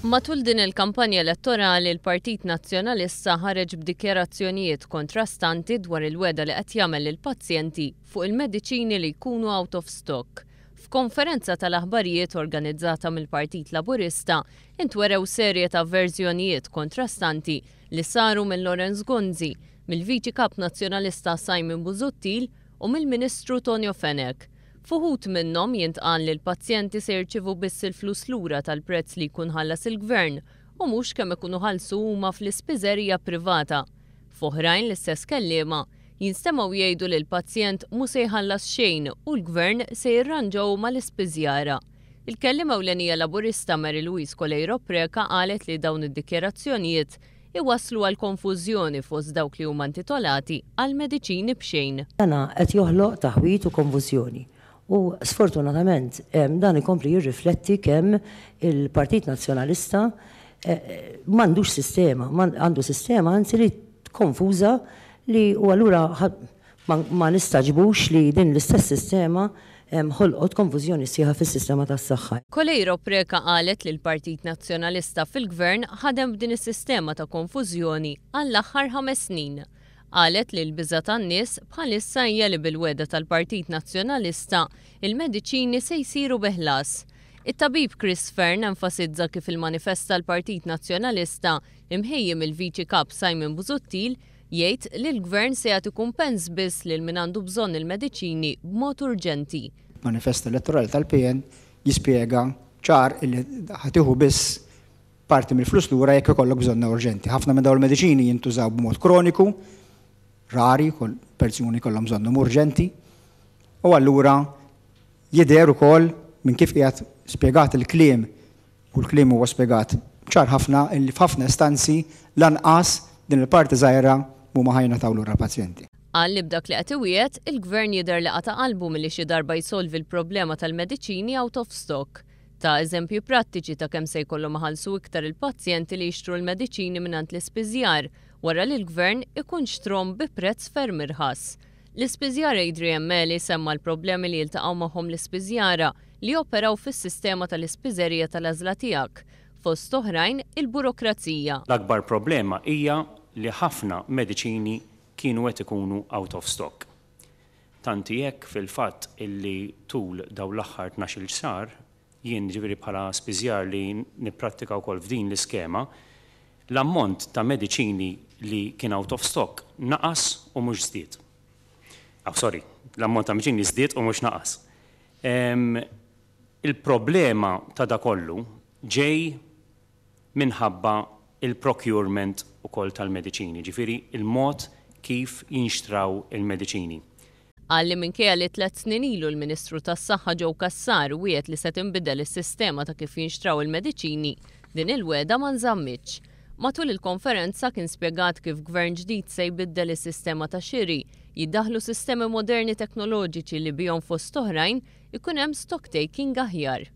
Matul din il-kampanja elettorali l-Partit Nazzjonalista ħareġ b'dikjarazzjonijiet kontrastanti dwar il-weda li qed jagħmel lill-pazjenti fuq il-mediċini li jkunu out of stock. F'konferenza tal-aħbarijiet organizzata mill-Partit Laburista intwerew serje ta' verżjonijiet kontrastanti li saru minn Lorenz Gonzi, mill-Viċi Kap Nazzjonalista Simon Busuttil u mill-Ministru Tonio Fenech. Fuħut minnhom jintqal li l-pazjenti se jirċievu biss il-flus lura tal-prezz li jkun ħallas il-Gvern u mhux kemm ikunu ħallsu huma fl-ispiżerija privata. F'oħrajn l-istess kelliema jinstemaw jgħidu li l-pazjent mhux se jħallas xejn u l-Gvern se jirranġaw mal-ispiżjara. Il-kelliema ewlenija Laburista Mary Louise Colejro Preka qalet li dawn id-dikjarazzjonijiet iwasslu għal konfużjoni fost dawk li huma intitolati għal mediċini b'xejn. Dana qed joħloq taħwit u konfużjoni. U sfortunatament dan ikompli jirrifletti kemm il-Partit Nazzjonalista m'għandux sistema, għandu sistema anzi li konfuża li u allura ma nistaġbux li din l-istess sistema ħolqot konfużjoni sieħa fis-sistema tas-saħħa. Colejro Preka qalet li l-Partit Nazzjonalista fil-Gvern ħadem b'din is-sistema ta' konfużjoni għall-aħħar 5 snin. Qalet li l-biża' tan-nies bħalissa hija li bil-weda tal-Partit Nazzjonalista il-mediċini se jsiru beħlas. It-tabib Chris Fern enfasizza kif il-manifest tal-Partit Nazzjonalista imħejjem il-Viċi Kap Simon Busuttil jgħid li l-Gvern se jagħti kumpens biss lil min għandu bżonn il-mediċini b'mod urġenti. Manifest elettorali tal-PN jispjega ċar li ħatiħu biss parti mill-flus lura jekk ikollok bżonna urġenti. Ħafna minn dawn il-mediċini jintużaw b'mod kroniku, rari, persuni kollhom bżonnhom urġenti, u allura jidher ukoll minn kif qiegħed spjegat il-kliem u l-kliem huwa spjegat ċar ħafna illi f'ħafna istanzi lanqas din il-parti żgħira huma ħajna taw lura l-pazjenti. Qal li b'dak li qed iwiegħed, il-Gvern jidher li qata' qalbu milli xi darba jsolvi l-problema tal-mediċini out of stock. Ta' eżempju prattiċi ta' kemm se jkollhom iħallsu iktar il-pazjenti li jixtru l-mediċini mingħand l-ispiżjar wara li l-Gvern ikun xtrom bi prezz ferm irħas. L-ispiżjar Adrian Meli semma l-problemi li jiltaqgħu magħhom l-ispiżjara li operaw fis-sistema tal-ispiżerija tal-għażla tiegħek, fost oħrajn il-burokrazija. L-akbar problema hija li ħafna mediċini kienu qed ikunu out of stock. Tanti hekk fil-fatt illi tul dawn l-aħħar 12-il xahar jien ġifieri bħala spiżjar li nipprattika wkoll f'din l-iskema, l-ammont ta' mediċini li kien out of stock naqas u mhux żdied. L-ammont ta' mediċini żdied u mhux naqas. Il-problema ta' da kollu ġej minħabba il-procurement ukoll tal-mediċini, ġifieri il-mod kif jinxtraw il-mediċini. Għalli minkejja li 3 snin ilu l-Ministru tas-Saħħa Joe Cassar wiegħed li se tinbidel is-sistema ta' kif jinxtraw il-mediċini, din il-weda ma nżammitx. Matul il-konferenza kien spjegat kif Gvern ġdid se jbiddel is-sistema ta' xiri, jiddaħħlu sistemi moderni teknoloġiċi li bihom fost oħrajn ikun hemm stock taking aħjar.